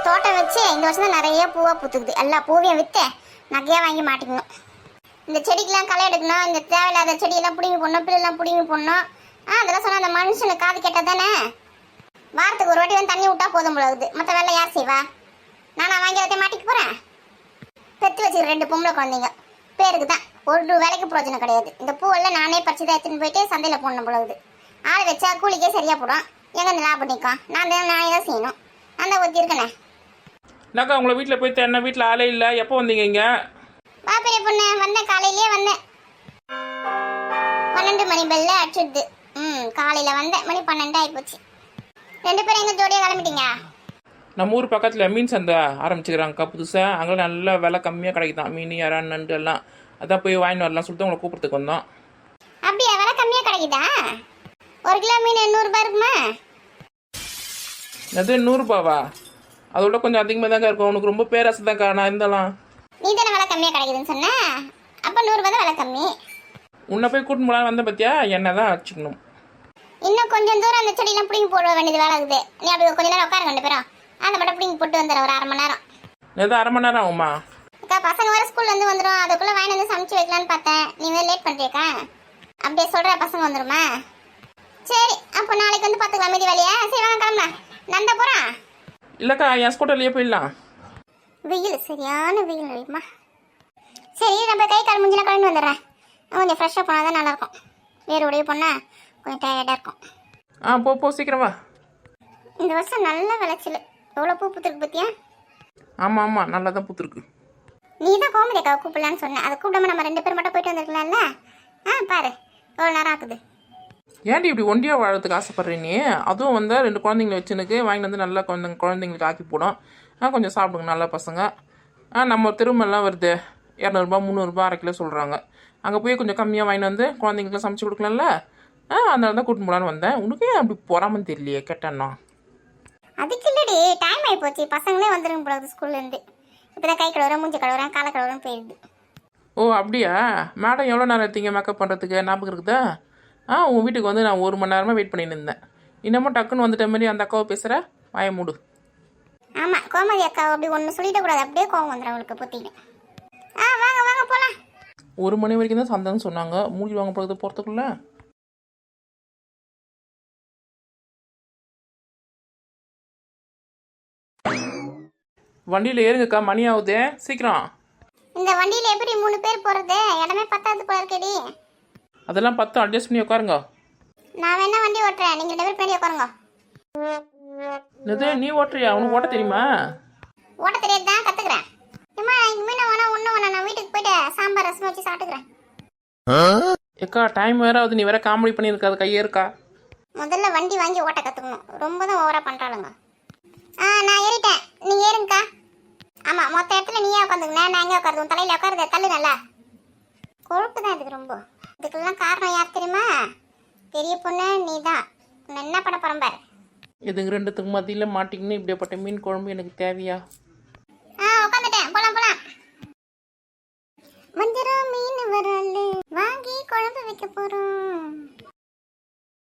தோட்டம் வச்சு இந்த வருஷம் தான் நிறைய பூவா பூத்துக்குது. எல்லா பூவையும் விற்று நகையாக வாங்கி மாட்டிக்கணும். இந்த செடிக்கெல்லாம் களை எடுக்கணும், இந்த தேவையில்லாத செடியெல்லாம் பிடிங்கி போடணும், பிள்ளைலாம் பிடிங்கி போடணும். அதெல்லாம் சொன்னால் அந்த மனுஷனுக்கு காது கேட்டால் தானே. வாரத்துக்கு ஒரு வாட்டி வந்து தண்ணி விட்டா போதும் போலகுது. மற்ற வேலை யார் செய்வா? நானா வாங்கி அதை மாட்டிக்க போகிறேன்? பெற்று வச்சுக்கிறேன் 2 பொம்பளை குழந்தைங்க, பேருக்கு தான். ஒரு வேலைக்கு பிரயோஜனம் கிடையாது. இந்த பூவெல்லாம் நானே பறிச்சு தான் எடுத்துன்னு போயிட்டு சந்தையில் போடணும் போலகுது. ஆள் வச்சா கூலிக்கே சரியாக போடும். எங்கே இந்த லாபம் நிற்கும்? நானே தான் செய்யணும். அந்த ஒத்தி இருக்கண்ணே. என்னக்கா உங்களை வீட்டில் போய் தேடின, வீட்டில் ஆளே இல்லை. எப்போ வந்தீங்க இங்கே? வா பெரிய பொண்ணு, வந்தேன், காலையிலேயே வந்தேன். 12 மணி பெல்ல அடிச்சுடுது. காலையில் வந்தேன், மணி 12 ஆகிப்போச்சு. 2 பேரும் எங்கே ஜோடியாக கிளம்பிட்டீங்க? நம்ம ஊர் பக்கத்தில் மீன் சந்தை ஆரம்பிச்சுக்கிறாங்கக்கா புதுசாக. அங்கே நல்லா விலை கம்மியாக கிடைக்குதான், மீன், இறா, நண்டு எல்லாம். அதான் போய் வாங்கிட்டு வரலாம் சொல்லிட்டு உங்களை கூப்பிட்றதுக்கு வந்தோம். அப்படியா? விலை கம்மியாக கிடைக்குதா? 1 கிலோ மீன் 100 ரூபாய் இருக்குமா? அது 100 ரூபாவா? அதோட கொஞ்சம் அதிகமாக தாங்க இருக்கும். உனக்கு ரொம்ப பேராசை தான்க்கா. நான் இருந்தாலும் நீ தானே விலை கம்மியாக கிடைக்குதுன்னு சொன்ன. அப்போ 100 ரூபாய் தான் விலை கம்மி. உன்னை போய் கூட்டின்னு போகலான்னு வந்த பற்றியா? என்ன தான் வச்சுக்கணும். இன்னும் கொஞ்சம் தூரம் அந்த செடியெல்லாம் பிடிங்கி போட வேண்டியது வேலை இருக்குது. நீ அப்படி கொஞ்ச நேரம் உட்கார 2 பேரும். அதை மட்டும் பிடிங்கி போட்டு வந்துடுற ஒரு 1/2 மணி நேரம். எதாவது 1/2 மணி நேரம் ஆகுமா? அக்கா பசங்க வர ஸ்கூல்லேருந்து வந்துடும். அதுக்குள்ளே வாங்கி வந்து சமைச்சு வைக்கலான்னு பார்த்தேன். நீ வந்து லேட் பண்ணுறியக்கா. அப்படியே சொல்கிற பசங்க வந்துடுமா? சரி, அப்போ நாளைக்கு வந்து பார்த்துக்கலாம் மீதி வேலையா. சரி வாங்க கிளம்பலாம். நந்த போகிறான் இல்லைக்கா, என் ஸ்கூட்டர்லேயே போயிடலாம். வெயில் சரியான வெயில் நடிமா. சரி, நம்ம கை கால் முடிஞ்சலாம் கலந்து வந்துடுறேன். கொஞ்சம் ஃப்ரெஷ்ஷாக போனால் தான் நல்லாயிருக்கும். வேறு உடைய போனால் கொஞ்சம் டயர்டாக இருக்கும். போ சீக்கிரம் வா. இந்த வருஷம் நல்ல விளைச்சல். எவ்வளோ பூ பூத்துருக்கு பற்றியா? ஆமாம் நல்லா தான் பூத்துருக்கு. நீ தான் கோமதி அக்காவை கூப்பிடலான்னு சொன்னேன். அதை கூப்பிடாம நம்ம 2 பேர் மட்டும் போயிட்டு வந்துருக்கலாம்ல. பாரு எவ்வளோ நேரம் ஆகுது. ஏன்டி இப்படி ஒண்டியாக வாழறதுக்கு ஆசைப்பட்றேன் நீ? அதுவும் வந்து 2 குழந்தைங்களை வச்சுனுக்கு வாங்கிட்டு வந்து நல்லா குழந்தைங்களுக்கு ஆக்கி போடும். கொஞ்சம் சாப்பிடுங்க நல்ல பசங்க. நம்ம திரும்பெல்லாம் வருது 200 ரூபா 300 ரூபா 1/2 கிலோ சொல்கிறாங்க. அங்கே போய் கொஞ்சம் கம்மியாக வாங்கிட்டு வந்து குழந்தைங்களுக்கு சமைச்சு கொடுக்கலாம்ல. அதனால தான் கூட்டின்னு போகலான்னு வந்தேன். உனக்கே அப்படி போகாமன்னு தெரியலையே கேட்டேன்னா. அதுக்கு இல்லடி, டைம் ஆகி போச்சு. பசங்களே வந்துருங்க போகிறது ஸ்கூல்லேருந்து. இப்போ தான் கை கழுவுறேன், மூஞ்சி கழுவுறேன், காலை கழுவுறேன் போயிடுது. ஓ அப்படியா? மேடம் எவ்வளோ நேரம் எடுத்தீங்க மேக்கப் பண்ணுறதுக்கு? ஞாபகம் இருக்குதா? உன் வீட்டுக்கு வந்து நான் 1 மணி நேரமாக வெயிட் பண்ணிட்டு இருந்தேன். இன்னமும் டக்குன்னு வந்துட்ட மாதிரி அந்த அக்காவை பேசுகிற. வாய மூடு. ஆமாம், கோமதி அக்கா அப்படி ஒன்று சொல்லிட கூடாது. அப்படியே கோவம் வந்துடும் அவளுக்கு பற்றிங்க. வாங்க வாங்க போகலாம். 1 மணி வரைக்கும் தான் சந்தைன்னு சொன்னாங்க. மூடி வாங்க போகிறதுக்குள்ள வண்டியில் ஏறுங்கக்கா, மணி ஆகுது, சீக்கிரம். இந்த வண்டியில் எப்படி 3 பேர் போகிறது? இடமே பத்தாது போல இருக்கடி. அதெல்லாம் 10 அட்ஜஸ்ட் பண்ணி உட்காருங்க. நான் வேணா வண்டி ஓட்டுறேன், நீங்கள் 2 பேர் பின்னாடி உட்காருங்க. இது நீ ஓட்டுறியா? உனக்கு ஓட்ட தெரியுமா? ஓட்ட தெரியாது தான், கற்றுக்குறேன். அம்மா இனிமேல் நான் வேணா ஒன்றும் வேணா, நான் வீட்டுக்கு போயிட்டு சாம்பார் ரசம் வச்சு சாப்பிட்டுக்கிறேன். ஏக்கா டைம் வேற ஆகுது. நீ வேற காமெடி பண்ணியிருக்காது, கையே இருக்கா? முதல்ல வண்டி வாங்கி ஓட்ட கற்றுக்கணும். ரொம்ப தான் ஓவராக பண்ணுறாளுங்க. நான் ஏறிட்டேன், நீங்கள் ஏறுங்கக்கா. ஆமாம், மொத்த இடத்துல நீயே உட்காந்துக்கணும். நான் எங்கே உட்காருது? உன் தலையில் உட்காருது, தள்ளு நல்லா. கொழுப்பு தான் இதுக்கு ரொம்ப. இதுக்கெல்லாம் காரணம் யார் தெரியுமா? பெரிய பொண்ணு நீ தான். என்ன பண்ண போகிறேன் பாரு. இதுங்க 2த்துக்கு மத்தியில் மாட்டிக்கின்னு இப்படியாப்பட்ட மீன் குழம்பு எனக்கு தேவையா? உட்காந்துட்டேன், போலாம். வஞ்சிரம் மீன் வரல, வாங்கி குழம்பு வைக்க போகிறோம்.